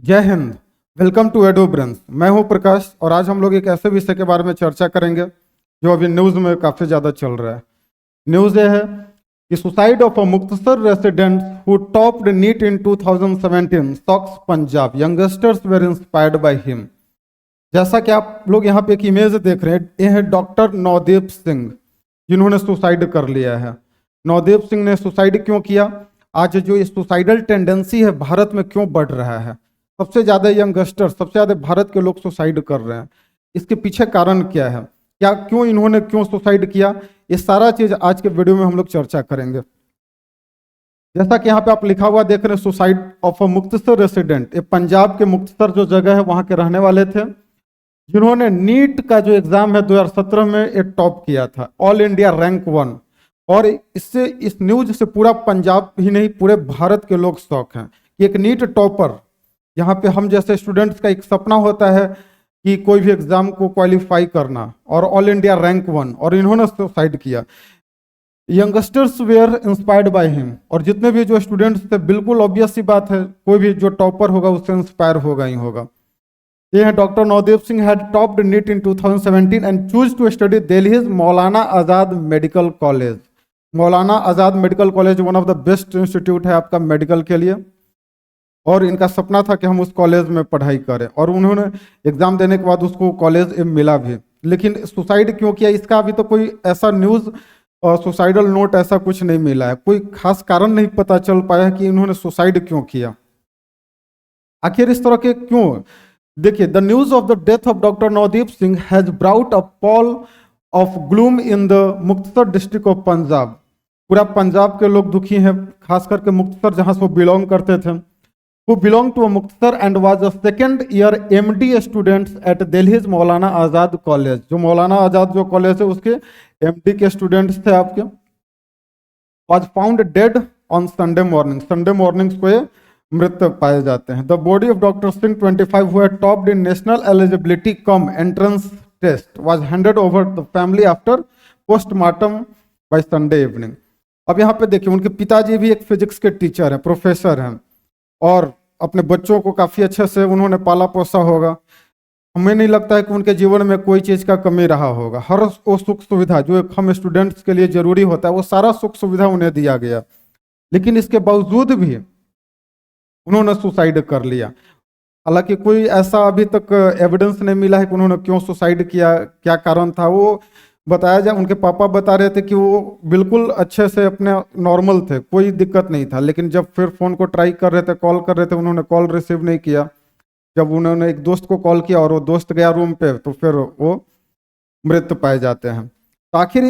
जय हिंद। Welcome to Ado Brains. मैं हूं प्रकाश और आज हम लोग एक ऐसे विषय के बारे में चर्चा करेंगे जो अभी न्यूज़ में काफ़ी ज़्यादा चल रहा है। न्यूज़ ये है कि suicide of a Muktsar resident who topped NEET in 2017 shocks Punjab, youngsters were inspired by him. जैसा कि आप लोग यहाँ पे एक इमेज देख रहे हैं, ये है डॉक्टर नवदीप सिंह जिन्होंने सुसाइड कर लिया है। नवदीप सिंह ने सुसाइड क्यों किया? आज जो ये सुसाइडल टेंडेंसी है भारत में क्यों बढ़ रहा है? सबसे ज़्यादा यंगस्टर, सबसे ज़्यादा भारत के लोग सुसाइड कर रहे हैं। इसके पीछे कारण क्या है? क्या क्यों इन्होंने क्यों सुसाइड किया? ये सारा चीज़ आज के वीडियो में हम लोग चर्चा करेंगे। जैसा कि यहाँ पे आप लिखा हुआ देख रहे हैं, suicide of a Muktsar resident. ये पंजाब के मुक्तसर जो जगह है वहाँ के रहने वाले थे जिन्होंने नीट का जो एग्जाम है 2017 में ये टॉप किया था, ऑल इंडिया रैंक 1। और इससे, इस न्यूज से पूरा पंजाब ही नहीं पूरे भारत के लोग शौक हैं कि एक नीट टॉपर, यहाँ पे हम जैसे स्टूडेंट्स का एक सपना होता है कि कोई भी एग्जाम को क्वालिफाई करना, और ऑल इंडिया रैंक 1, और इन्होंने सुसाइड किया। Youngsters were inspired by him, और जितने भी जो स्टूडेंट्स थे, बिल्कुल ऑब्वियस सी बात है, कोई भी जो टॉपर होगा उससे इंस्पायर होगा ही होगा। ये है doctor Navdeep Singh had topped NEET in 2017 and choose to study Delhi's Maulana Azad medical college. Maulana Azad medical college one of the best institute है आपका मेडिकल के लिए, और इनका सपना था कि हम उस कॉलेज में पढ़ाई करें, और उन्होंने एग्जाम देने के बाद उसको कॉलेज मिला भी। लेकिन सुसाइड क्यों किया, इसका अभी तो कोई ऐसा न्यूज़ सुसाइडल नोट ऐसा कुछ नहीं मिला है, कोई खास कारण नहीं पता चल पाया कि इन्होंने सुसाइड क्यों किया। आखिर इस तरह के क्यों? देखिए, the news of the death of doctor Navdeep Singh has brought a Paul of gloom in the Muktsar district of Punjab. पूरा पंजाब के लोग दुखी हैं, खास करके मुक्तसर जहां से वो बिलोंग करते थे। who belonged to a Muktasar and was a second year MD students at Delhi's Maulana Azad college. जो मौलाना आज़ाद जो कॉलेज है उसके MD के स्टूडेंट्स थे आपके। was found dead on Sunday morning। Sunday mornings को ये मृत पाए जाते हैं। The body of doctor Singh 25 who had topped in national eligibility cum entrance test was handed over the family after postmortem by Sunday evening। अब यहाँ पे देखिए, उनके पिताजी भी एक फिजिक्स के टीचर हैं, प्रोफेसर हैं, और अपने बच्चों को काफ़ी अच्छे से उन्होंने पाला पोसा होगा। हमें नहीं लगता है कि उनके जीवन में कोई चीज़ का कमी रहा होगा। हर वो सुख सुविधा जो एक हम स्टूडेंट्स के लिए ज़रूरी होता है, वो सारा सुख सुविधा उन्हें दिया गया, लेकिन इसके बावजूद भी उन्होंने सुसाइड कर लिया। हालांकि कोई ऐसा अभी तक एविडेंस नहीं मिला है कि उन्होंने क्यों सुसाइड किया, क्या कारण था। वो बताया जाए, उनके पापा बता रहे थे कि वो बिल्कुल अच्छे से अपने नॉर्मल थे, कोई दिक्कत नहीं था, लेकिन जब फिर फ़ोन को ट्राई कर रहे थे, कॉल कर रहे थे, उन्होंने कॉल रिसीव नहीं किया। जब उन्होंने एक दोस्त को कॉल किया और वो दोस्त गया रूम पे, तो फिर वो मृत पाए जाते हैं। तो आखिर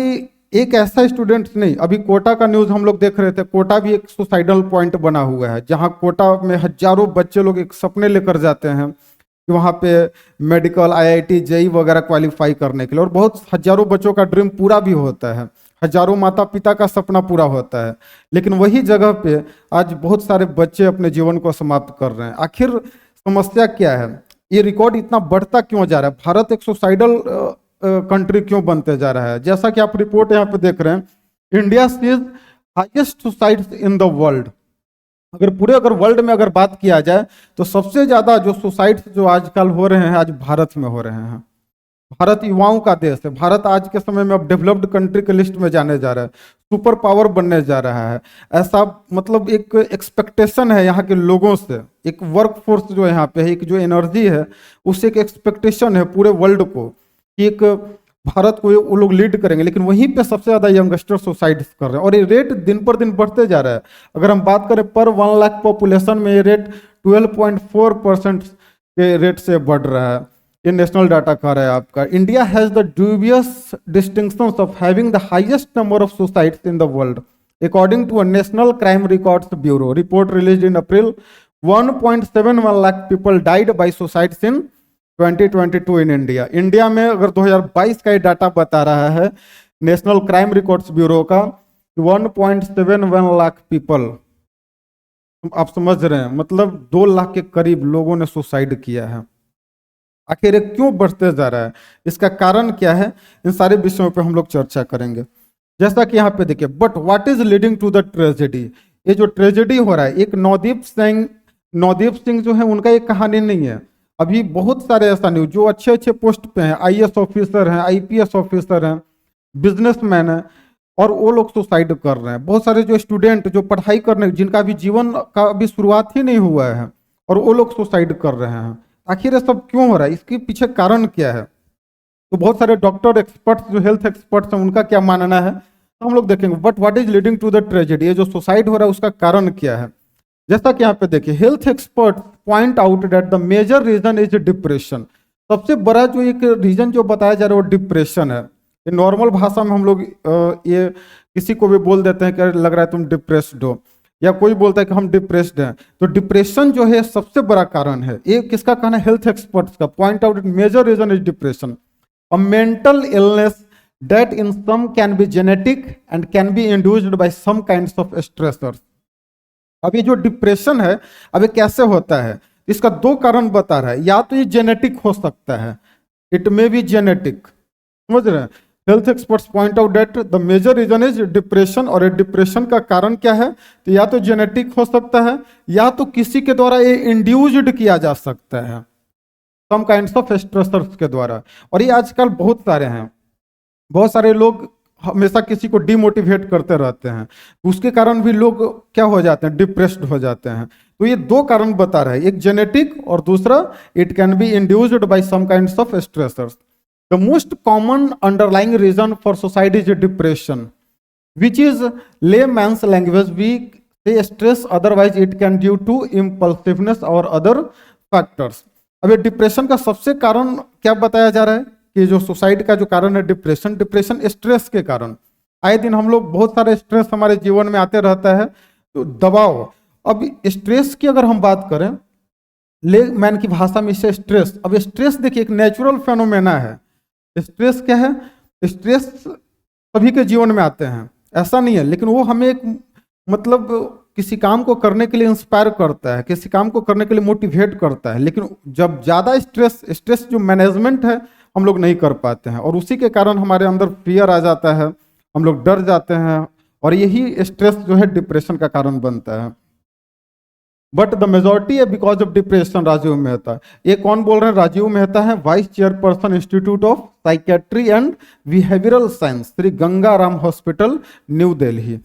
एक ऐसा स्टूडेंट नहीं, अभी कोटा का न्यूज़ हम लोग देख रहे थे, कोटा भी एक सुसाइडल पॉइंट बना हुआ है, जहाँ कोटा में हजारों बच्चे लोग एक सपने लेकर जाते हैं कि वहाँ पे मेडिकल, IIT, JEE वगैरह क्वालिफाई करने के लिए, और बहुत हजारों बच्चों का ड्रीम पूरा भी होता है, हजारों माता पिता का सपना पूरा होता है, लेकिन वही जगह पे आज बहुत सारे बच्चे अपने जीवन को समाप्त कर रहे हैं। आखिर समस्या क्या है? ये रिकॉर्ड इतना बढ़ता क्यों जा रहा है? भारत एक सुसाइडल कंट्री क्यों बनते जा रहा है? जैसा कि आप रिपोर्ट यहाँ पे देख रहे हैं, India sees highest suicides in the world. अगर वर्ल्ड में अगर बात किया जाए तो सबसे ज्यादा जो सुसाइड्स जो आजकल हो रहे हैं, आज भारत में हो रहे हैं। भारत युवाओं का देश है। भारत आज के समय में अब डेवलप्ड कंट्री के लिस्ट में जाने जा रहा है, सुपर पावर बनने जा रहा है। ऐसा मतलब एक एक्सपेक्टेशन है यहाँ के लोगों से, एक वर्क फोर्स जो यहाँ पे है, एक जो एनर्जी है, उससे एक एक्सपेक्टेशन है पूरे वर्ल्ड को कि एक भारत को वो लोग लीड करेंगे। लेकिन वहीं पे सबसे ज़्यादा यंगस्टर सुसाइड कर रहे हैं, और ये रेट दिन पर दिन बढ़ते जा रहा है। अगर हम बात करें पर 1 लाख पॉपुलेशन में, ये रेट 12.4% के रेट से बढ़ रहा है। ये नेशनल डाटा कह रहा है आपका। India has the dubious distinctions of having the highest number of suicides in the world according to a national crime records bureau report released in April. 1.71 lakh people died by suicides in 2022 in India. India में अगर 2022 का ये data बता रहा है national crime records bureau का, 1.71 lakh people, आप समझ रहे हैं, मतलब 2 लाख के करीब लोगों ने सुसाइड किया है। आखिर क्यों बढ़ते जा रहा है, इसका कारण क्या है, इन सारे विषयों पे हम लोग चर्चा करेंगे। जैसा कि यहाँ पे देखिए, but what is leading to the tragedy. ये जो ट्रेजेडी हो रहा है, एक नवदीप सिंह नवदीप सिंह जो है उनका एक कहानी नहीं है। अभी बहुत सारे ऐसा न्यूज जो अच्छे अच्छे पोस्ट पे हैं, आईएएस ऑफिसर हैं, आईपीएस ऑफिसर हैं, बिजनेसमैन हैं, और वो लोग सुसाइड कर रहे हैं। बहुत सारे जो स्टूडेंट जो पढ़ाई करने, जिनका अभी जीवन का अभी शुरुआत ही नहीं हुआ है, और वो लोग सुसाइड कर रहे हैं। आखिर ये सब क्यों हो रहा है, इसके पीछे कारण क्या है? तो बहुत सारे डॉक्टर एक्सपर्ट्स जो हेल्थ एक्सपर्ट्स हैं उनका क्या मानना है, तो हम लोग देखेंगे। But what is leading to the tragedy, ये जो सुसाइड हो रहा है उसका कारण क्या है? जैसा कि यहाँ पे देखिए, health expert point out that the major reason is depression. सबसे बड़ा जो एक रीजन जो बताया जा रहा है वो डिप्रेशन है। नॉर्मल भाषा में हम लोग ये किसी को भी बोल देते हैं कि लग रहा है तुम डिप्रेस्ड हो, या कोई बोलता है कि हम डिप्रेस्ड हैं। तो डिप्रेशन जो है सबसे बड़ा कारण है। ये किसका कहना है? हेल्थ एक्सपर्ट्स का। Point out major reason is depression, a mental illness that in some can be genetic and can be induced by some kinds of stressors। अब ये जो डिप्रेशन है, अब ये कैसे होता है, इसका दो कारण बता रहा है। या तो ये जेनेटिक हो सकता है, इट मे बी जेनेटिक, समझ रहे हैं। Health experts point out that the major reason is depression, और ये डिप्रेशन का कारण क्या है? तो या तो जेनेटिक हो सकता है, या तो किसी के द्वारा ये इंड्यूस्ड किया जा सकता है, सम काइंड्स ऑफ स्ट्रेसर्स के द्वारा। और ये आजकल बहुत सारे हैं। बहुत सारे लोग हमेशा किसी को डिमोटिवेट करते रहते हैं, उसके कारण भी लोग क्या हो जाते हैं? डिप्रेस्ड हो जाते हैं। तो ये दो कारण बता रहा है, एक जेनेटिक और दूसरा it can be induced by some kinds of stressors. The most common underlying reason for suicide is depression, which is layman's language we say stress, otherwise it can due to impulsiveness और other factors. अब ये depression का सबसे कारण क्या बताया जा रहा है कि जो सुसाइड का जो कारण है डिप्रेशन, डिप्रेशन स्ट्रेस के कारण। आए दिन हम लोग बहुत सारे स्ट्रेस हमारे जीवन में आते रहता है, तो दबाव। अब स्ट्रेस की अगर हम बात करें लेमैन की भाषा में, इसे स्ट्रेस, अब स्ट्रेस देखिए एक नेचुरल फेनोमेना है। स्ट्रेस क्या है? स्ट्रेस सभी के जीवन में आते हैं, ऐसा नहीं है, लेकिन वो हमें एक मतलब किसी काम को करने के लिए इंस्पायर करता है, किसी काम को करने के लिए मोटिवेट करता है। लेकिन जब ज़्यादा स्ट्रेस जो मैनेजमेंट है हम लोग नहीं कर पाते हैं, और उसी के कारण हमारे अंदर फियर आ जाता है, हम लोग डर जाते हैं, और यही स्ट्रेस जो है डिप्रेशन का कारण बनता है। बट द मेजोरिटी है because of depression. Rajiv Mehta, ये कौन बोल रहे हैं? राजीव मेहता है, vice chairperson institute of psychiatry and behavioural science, Shri Ganga Ram hospital, new Delhi.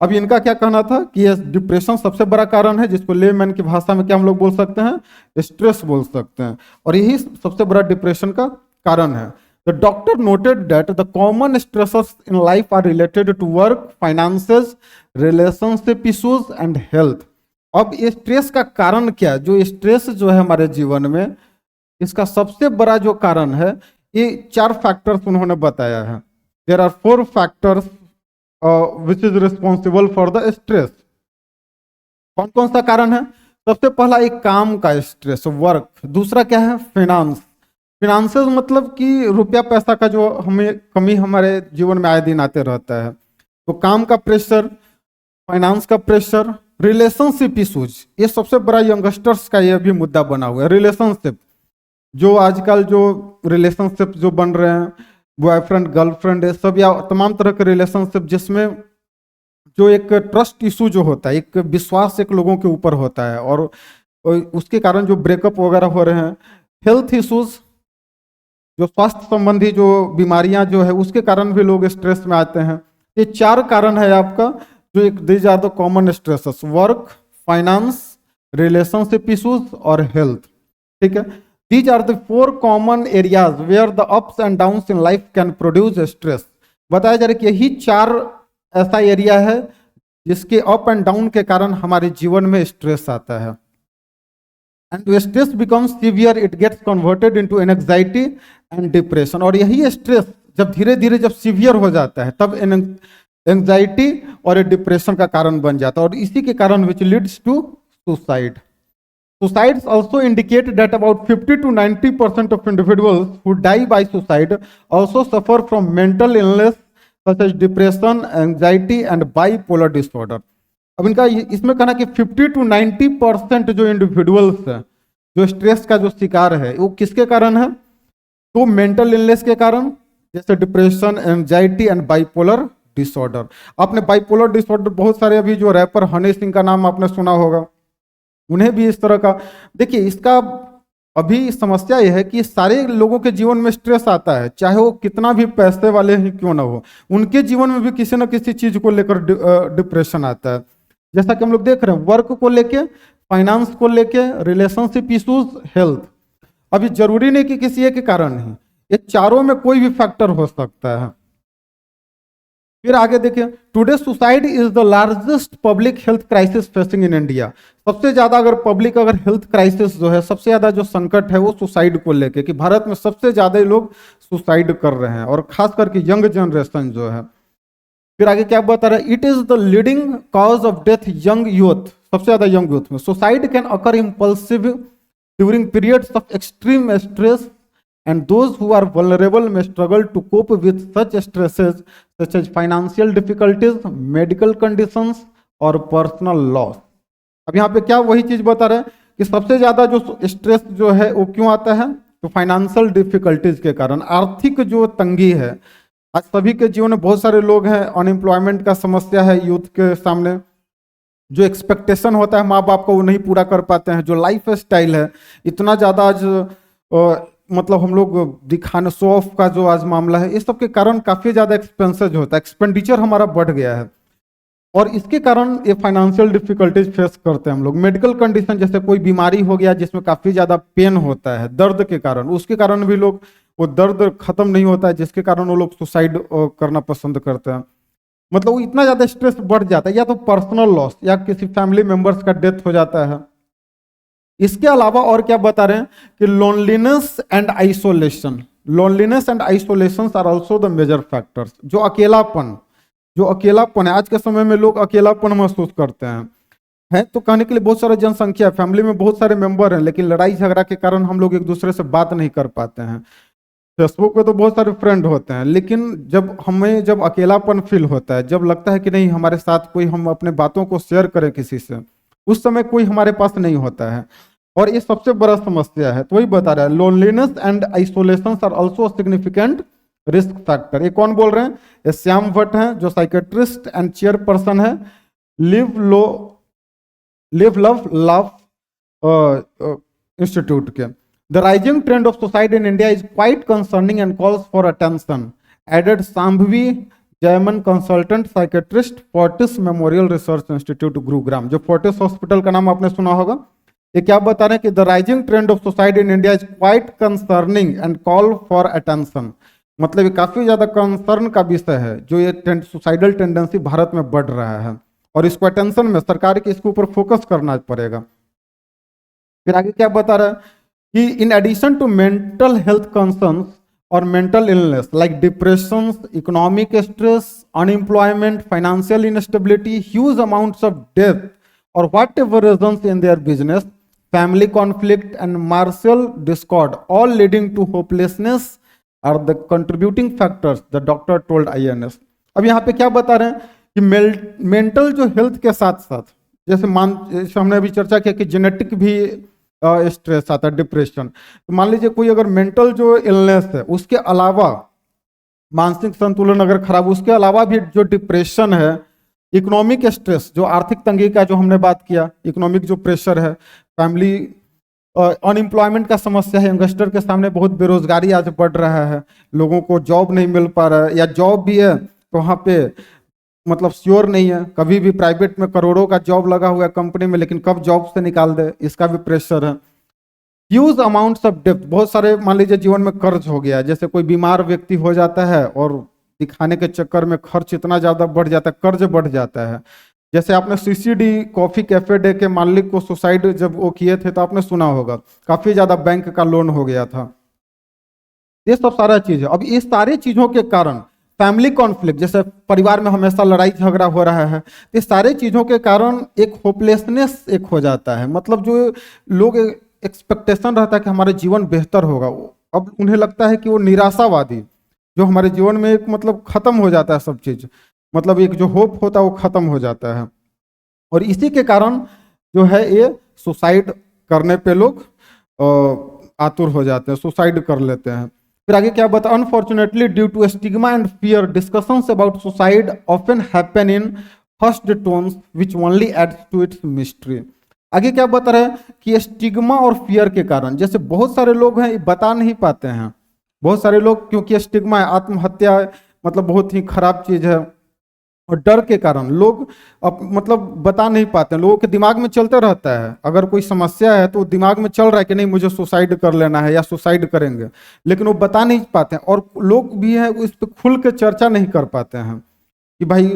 अब इनका क्या कहना था कि ये डिप्रेशन सबसे बड़ा कारण है, जिसको लेमैन की भाषा में क्या हम लोग बोल सकते हैं? स्ट्रेस बोल सकते हैं, और यही सबसे बड़ा डिप्रेशन का कारण है। The doctor noted that the common stresses in life are related to work, finances, relationship issues and health. अब ये स्ट्रेस का कारण क्या है? जो स्ट्रेस जो है हमारे जीवन में, इसका सबसे बड़ा जो कारण है, ये 4 फैक्टर्स उन्होंने बताया है। There are 4 factors which is responsible for the stress. कौन कौन सा कारण है? सबसे पहला एक काम का स्ट्रेस, वर्क। दूसरा क्या है? फाइनेंस। फिनांसेस मतलब कि रुपया पैसा का जो हमें कमी हमारे जीवन में आए दिन आते रहता है, तो काम का प्रेशर, फाइनेंस का प्रेशर, रिलेशनशिप इशूज। ये सबसे बड़ा यंगस्टर्स का ये भी मुद्दा बना हुआ है। रिलेशनशिप, जो आजकल जो रिलेशनशिप जो बन रहे हैं, बॉयफ्रेंड गर्लफ्रेंड, ये सब या तमाम तरह के रिलेशनशिप, जिसमें जो एक ट्रस्ट इशू जो होता है, एक विश्वास एक लोगों के ऊपर होता है, और उसके कारण जो ब्रेकअप वगैरह हो रहे हैं। हेल्थ इश्यूज, जो स्वास्थ्य संबंधी जो बीमारियां जो है, उसके कारण भी लोग स्ट्रेस में आते हैं। ये 4 कारण है आपका, जो एक these are the common stresses: work, finance, relationship issues और हेल्थ। ठीक है, these are the 4 common areas where the ups and downs in life can produce stress. बताया जा रहा है कि यही 4 ऐसा एरिया है जिसके अप एंड डाउन के कारण हमारे जीवन में स्ट्रेस आता है। And stress becomes severe, it gets converted into anxiety and depression. और यही स्ट्रेस जब धीरे धीरे जब सीवियर हो जाता है, तब एंजाइटी और डिप्रेशन का कारण बन जाता है, और इसी के कारण which leads to suicide. Suicides also indicate that about 50 to 90% of individuals who die by suicide also suffer from mental illness such as depression, anxiety and bipolar disorder। अब इनका इसमें कहना कि 50 to 90% जो इंडिविजुअल्स हैं जो स्ट्रेस का जो शिकार है, वो किसके कारण है? तो मेंटल इलनेस के कारण, जैसे depression, anxiety and bipolar disorder. आपने बाइपोलर डिसऑर्डर बहुत सारे, अभी जो रैपर हनी सिंह का नाम आपने सुना होगा, उन्हें भी इस तरह का, देखिए इसका अभी समस्या यह है कि सारे लोगों के जीवन में स्ट्रेस आता है, चाहे वो कितना भी पैसे वाले ही क्यों ना हो, उनके जीवन में भी किसी न किसी चीज को लेकर डिप्रेशन आता है। जैसा कि हम लोग देख रहे हैं, वर्क को लेके, फाइनेंस को लेके, रिलेशनशिप इश्यूज, हेल्थ। अभी जरूरी नहीं कि किसी एक के कारण ही, ये चारों में कोई भी फैक्टर हो सकता है। फिर आगे देखिए, today suicide is the largest public health crisis facing in India. सबसे ज्यादा अगर हेल्थ क्राइसिस जो है, सबसे ज्यादा जो संकट है वो सुसाइड को लेके, कि भारत में सबसे ज्यादा लोग सुसाइड कर रहे हैं, और खास करके यंग जनरेशन जो है। फिर आगे क्या बता रहा है, it is the leading cause of death young youth, सबसे ज्यादा यंग यूथ में। Suicide can occur impulsive during periods of extreme stress, and those who are vulnerable may struggle to cope with such stresses such as financial difficulties, medical conditions और personal loss। अब यहाँ पे क्या वही चीज बता रहे हैं कि सबसे ज्यादा जो स्ट्रेस जो है वो क्यों आता है, तो फाइनेंशियल डिफिकल्टीज के कारण, आर्थिक जो तंगी है। आज सभी के जीवन में बहुत सारे लोग हैं, अनएम्प्लॉयमेंट का समस्या है यूथ के सामने, जो एक्सपेक्टेशन होता है माँ बाप को वो नहीं पूरा कर पाते हैं, जो लाइफ स्टाइल है इतना ज़्यादा आज मतलब हम लोग दिखाने, शो ऑफ का जो आज मामला है, इस सब के कारण काफ़ी ज़्यादा एक्सपेंसेज होता है, एक्सपेंडिचर हमारा बढ़ गया है, और इसके कारण ये फाइनेंशियल डिफिकल्टीज फेस करते हैं हम लोग। मेडिकल कंडीशन, जैसे कोई बीमारी हो गया जिसमें काफ़ी ज़्यादा पेन होता है दर्द के कारण, उसके कारण भी लोग, वो दर्द खत्म नहीं होता है, जिसके कारण वो लोग सुसाइड करना पसंद करते हैं। मतलब वो इतना ज़्यादा स्ट्रेस बढ़ जाता है, या तो पर्सनल लॉस या किसी फैमिली मेंबर्स का डेथ हो जाता है। इसके अलावा और क्या बता रहे हैं कि loneliness and isolation, loneliness and isolation are also the major factors. जो अकेलापन है, आज के समय में लोग अकेलापन महसूस करते हैं तो कहने के लिए बहुत सारा जनसंख्या है, फैमिली में बहुत सारे मेंबर हैं, लेकिन लड़ाई झगड़ा के कारण हम लोग एक दूसरे से बात नहीं कर पाते हैं। फेसबुक पे तो बहुत सारे फ्रेंड होते हैं, लेकिन जब अकेलापन फील होता है, जब लगता है कि नहीं हमारे साथ कोई, हम अपने बातों को शेयर करें किसी से, उस समय कोई हमारे पास नहीं होता है, और ये सबसे बड़ा समस्या है। तो वही बता रहा है, loneliness and isolation are also significant risk factor. ये कौन बोल रहे हैं, ये श्याम भट्ट हैं, जो साइकेट्रिस्ट एंड चेयरपर्सन है लिव लव लाफ इंस्टीट्यूट के। The rising trend of suicide in India is quite concerning and calls for attention, added Sambhavi Jaiman, consultant psychiatrist, Fortis Memorial Research Institute, Gurugram. जो फोर्टिस हॉस्पिटल का नाम आपने सुना होगा। ये क्या बता रहे हैं कि the rising trend of suicide in India is quite concerning and call for attention, मतलब ये काफी ज्यादा कंसर्न का विषय है, जो ये सुसाइडल टेंडेंसी भारत में बढ़ रहा है, और इसको अटेंशन में सरकार के इसके ऊपर फोकस करना पड़ेगा। फिर आगे क्या बता रहा है कि in addition to mental health concerns or mental illness like depressions, economic stress, unemployment, financial instability, huge amounts of death or whatever reasons in their business, family conflict and martial discord, all leading to hopelessness are the contributing factors, the doctor told INS। अब यहाँ पे क्या बता रहे हैं कि mental जो health के साथ साथ, जैसे हमने अभी चर्चा किया कि जेनेटिक भी स्ट्रेस आता है, डिप्रेशन। तो मान लीजिए कोई अगर मेंटल जो इलनेस है, उसके अलावा मानसिक संतुलन अगर खराब, उसके अलावा भी जो डिप्रेशन है, इकोनॉमिक स्ट्रेस, जो आर्थिक तंगी का जो हमने बात किया, इकोनॉमिक जो प्रेशर है, फैमिली अनएम्प्लॉयमेंट का समस्या है, यंगस्टर के सामने बहुत बेरोजगारी आज बढ़ रहा है, लोगों को जॉब नहीं मिल पा रहा है, या जॉब भी है तो वहाँ पे मतलब श्योर नहीं है, कभी भी प्राइवेट में करोड़ों का जॉब लगा हुआ है कंपनी में, लेकिन कब जॉब से निकाल दे, इसका भी प्रेशर है। ह्यूज अमाउंट्स ऑफ डेब्ट, बहुत सारे मान लीजिए जीवन में कर्ज हो गया, जैसे कोई बीमार व्यक्ति हो जाता है और दिखाने के चक्कर में खर्च इतना ज्यादा बढ़ जाता है, कर्ज बढ़ जाता है। जैसे आपने सीसीडी कॉफी कैफे डे के मालिक को सुसाइड जब वो किए थे तो आपने सुना होगा, काफी ज्यादा बैंक का लोन हो गया था। ये सब सारा चीज है। अब इस सारी चीजों के कारण फैमिली कॉन्फ्लिक्ट, जैसे परिवार में हमेशा लड़ाई झगड़ा हो रहा है, तो इस सारे चीजों के कारण एक होपलेसनेस एक हो जाता है, मतलब जो लोग एक्सपेक्टेशन रहता है कि हमारा जीवन बेहतर होगा, अब उन्हें लगता है कि वो निराशावादी, जो हमारे जीवन में एक मतलब खत्म हो जाता है सब चीज, मतलब एक जो होप होता है वो खत्म हो जाता है, और इसी के कारण जो है ये सुसाइड करने पे लोग आतुर हो जाते हैं, सुसाइड कर लेते हैं। फिर आगे क्या बता, unfortunately due to stigma and fear discussions about suicide often happen in hushed tones which only adds to its mystery. आगे क्या बता रहा है कि स्टिग्मा और फियर के कारण, जैसे बहुत सारे लोग हैं बता नहीं पाते हैं, बहुत सारे लोग, क्योंकि स्टिग्मा है, आत्महत्या है, मतलब बहुत ही खराब चीज है, और डर के कारण लोग मतलब बता नहीं पाते हैं। लोगों के दिमाग में चलते रहता है, अगर कोई समस्या है तो दिमाग में चल रहा है कि नहीं मुझे सुसाइड कर लेना है या सुसाइड करेंगे, लेकिन वो बता नहीं पाते हैं। और लोग भी हैं इस पर खुल के चर्चा नहीं कर पाते हैं कि भाई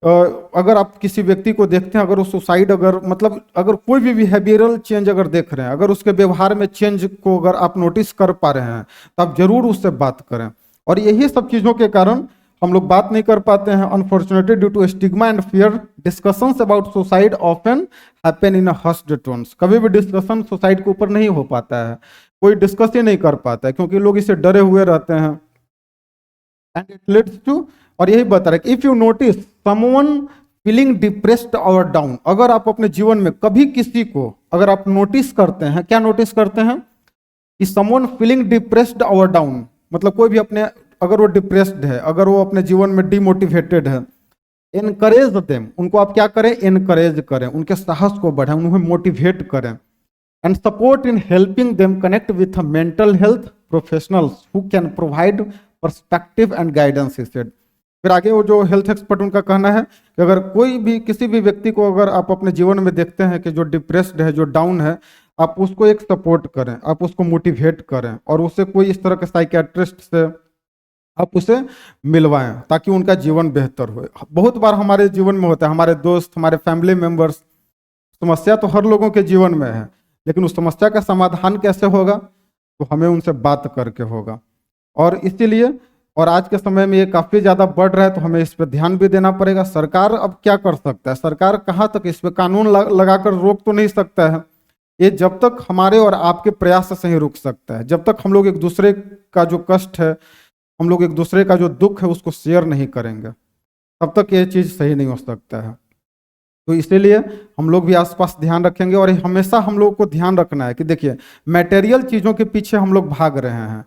अगर आप किसी व्यक्ति को देखते हैं, अगर वो सुसाइड, अगर मतलब अगर कोई भी बिहेवियरल चेंज अगर देख रहे हैं, अगर उसके व्यवहार में चेंज को अगर आप नोटिस कर पा रहे हैं, तो आप जरूर उससे बात करें। और यही सब चीज़ों के कारण हम लोग बात नहीं कर पाते हैं। Unfortunately due to stigma and fear, discussions about suicide often happen in hushed tones. कभी भी डिस्कशन सुसाइड के ऊपर नहीं हो पाता है, कोई डिस्कस ही नहीं कर पाता है, क्योंकि लोग इसे डरे हुए रहते हैं। एंड इट लीड्स टू, और यही बता रहे कि if you notice someone feeling depressed और डाउन, अगर आप अपने जीवन में कभी किसी को अगर आप नोटिस करते हैं, क्या नोटिस करते हैं कि समवन फीलिंग डिप्रेस्ड और डाउन, मतलब कोई भी अपने, अगर वो डिप्रेस्ड है, अगर वो अपने जीवन में डिमोटिवेटेड है, एनकरेज देम, उनको आप क्या करें, एनकरेज करें, उनके साहस को बढ़ाएं, उन्हें मोटिवेट करें। And support in helping them connect with mental health professionals who can provide perspective and guidance instead. फिर आगे वो जो हेल्थ एक्सपर्ट, उनका कहना है कि अगर कोई भी किसी भी व्यक्ति को अगर आप अपने जीवन में देखते हैं कि जो डिप्रेस्ड है, जो डाउन है, आप उसको एक सपोर्ट करें, आप उसको मोटिवेट करें, और उसे कोई इस तरह के साइकियाट्रिस्ट से आप उसे मिलवाएं ताकि उनका जीवन बेहतर हो। बहुत बार हमारे जीवन में होता है, हमारे दोस्त, हमारे फैमिली मेंबर्स, समस्या तो हर लोगों के जीवन में है, लेकिन उस समस्या का समाधान कैसे होगा, तो हमें उनसे बात करके होगा। और इसीलिए, और आज के समय में ये काफी ज्यादा बढ़ रहा है, तो हमें इस पर ध्यान भी देना पड़ेगा। सरकार अब क्या कर सकता है, सरकार कहाँ तक इस पर कानून लगाकर रोक तो नहीं सकता है, ये जब तक हमारे और आपके प्रयास से ही रुक सकता है। जब तक हम लोग एक दूसरे का जो कष्ट है, हम लोग एक दूसरे का जो दुख है उसको शेयर नहीं करेंगे, तब तक ये चीज सही नहीं हो सकता है। तो इसीलिए हम लोग भी आसपास ध्यान रखेंगे, और हमेशा हम लोग को ध्यान रखना है कि देखिए, मटेरियल चीजों के पीछे हम लोग भाग रहे हैं,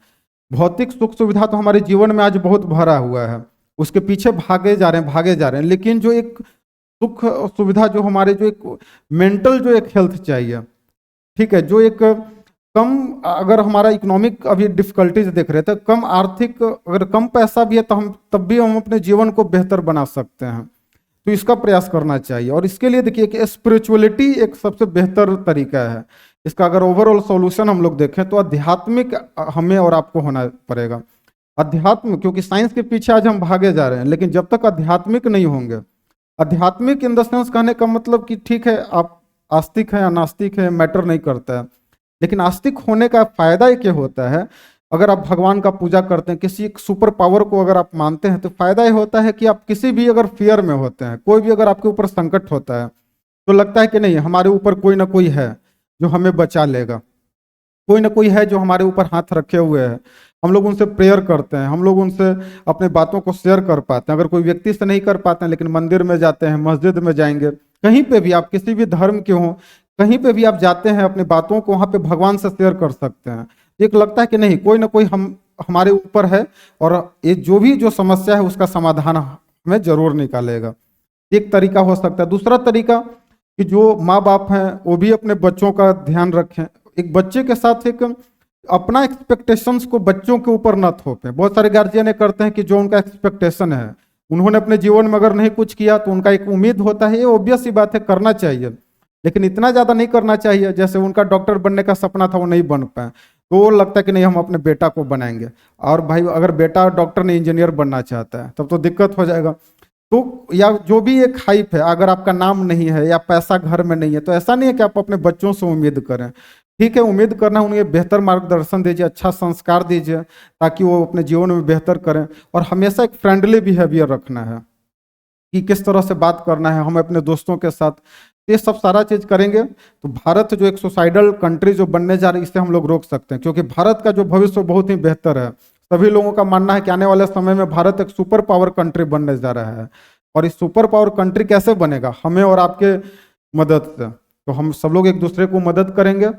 भौतिक सुख सुविधा तो हमारे जीवन में आज बहुत भरा हुआ है, उसके पीछे भागे जा रहे हैं, भागे जा रहे हैं, लेकिन जो एक सुख सुविधा, जो हमारे जो एक मेंटल जो एक हेल्थ चाहिए, ठीक है, जो एक कम, अगर हमारा इकोनॉमिक अभी डिफिकल्टीज देख रहे थे, कम आर्थिक, अगर कम पैसा भी है तो हम तब भी हम अपने जीवन को बेहतर बना सकते हैं, तो इसका प्रयास करना चाहिए। और इसके लिए देखिए कि स्पिरिचुअलिटी एक सबसे बेहतर तरीका है। इसका अगर ओवरऑल सॉल्यूशन हम लोग देखें तो आध्यात्मिक हमें और आपको होना पड़ेगा। अध्यात्म, क्योंकि साइंस के पीछे आज हम भागे जा रहे हैं, लेकिन जब तक आध्यात्मिक नहीं होंगे, आध्यात्मिक इन द सेंस कहने का मतलब कि ठीक है आप आस्तिक हैं या नास्तिक हैं, मैटर नहीं करता है, लेकिन आस्तिक होने का फायदा ये होता है, अगर आप भगवान का पूजा करते हैं, किसी सुपर पावर को अगर आप मानते हैं, तो फायदा ये होता है कि आप किसी भी अगर फियर में होते हैं, कोई भी अगर आपके ऊपर संकट होता है, तो लगता है कि नहीं, हमारे ऊपर कोई ना कोई है जो हमें बचा लेगा, कोई ना कोई है जो हमारे ऊपर हाथ रखे हुए है। हम लोग उनसे प्रेयर करते हैं, हम लोग उनसे अपने बातों को शेयर कर पाते हैं। अगर कोई व्यक्ति से नहीं कर पाते हैं, लेकिन मंदिर में जाते हैं, मस्जिद में जाएंगे, कहीं पे भी आप किसी भी धर्म के हों, कहीं पे भी आप जाते हैं, अपनी बातों को वहां पे भगवान से शेयर कर सकते हैं। एक लगता है कि नहीं, कोई ना कोई हमारे ऊपर है, और ये जो भी जो समस्या है उसका समाधान हमें जरूर निकालेगा। एक तरीका हो सकता है। दूसरा तरीका कि जो माँ बाप हैं वो भी अपने बच्चों का ध्यान रखें। एक बच्चे के साथ एक अपना एक्सपेक्टेशंस को बच्चों के ऊपर न थोपें। बहुत सारे गार्जियन करते हैं कि जो उनका एक्सपेक्टेशन है, उन्होंने अपने जीवन में अगर नहीं कुछ किया तो उनका एक उम्मीद होता है, ये ऑब्वियस सी बात है, करना चाहिए, लेकिन इतना ज्यादा नहीं करना चाहिए। जैसे उनका डॉक्टर बनने का सपना था, वो नहीं बन पाए, तो वो लगता है कि नहीं हम अपने बेटा को बनाएंगे। और भाई अगर बेटा डॉक्टर नहीं इंजीनियर बनना चाहता है, तब तो दिक्कत हो जाएगा। तो या जो भी एक हाइप है, अगर आपका नाम नहीं है या पैसा घर में नहीं है, तो ऐसा नहीं है कि आप अपने बच्चों से उम्मीद करें। ठीक है, उम्मीद करना, उन्हें बेहतर मार्गदर्शन दीजिए, अच्छा संस्कार दीजिए, ताकि वो अपने जीवन में बेहतर करें। और हमेशा एक फ्रेंडली बिहेवियर रखना है कि किस तरह से बात करना है हमें अपने दोस्तों के साथ। ये सब सारा चीज करेंगे तो भारत जो एक सुसाइडल कंट्री जो बनने जा रही है, इसे हम लोग रोक सकते हैं, क्योंकि भारत का जो भविष्य बहुत ही बेहतर है। सभी लोगों का मानना है कि आने वाले समय में भारत एक सुपर पावर कंट्री बनने जा रहा है। और इस सुपर पावर कंट्री कैसे बनेगा? हमें और आपके मदद से। तो हम सब लोग एक दूसरे को मदद करेंगे,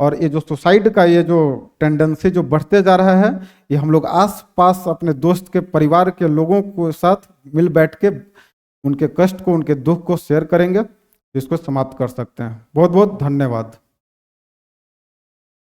और ये जो सुसाइड का ये जो टेंडेंसी जो बढ़ते जा रहा है, ये हम लोग आस पास अपने दोस्त के परिवार के लोगों के साथ मिल बैठ के उनके कष्ट को, उनके दुख को शेयर करेंगे। इसको समाप्त कर सकते हैं। बहुत बहुत धन्यवाद।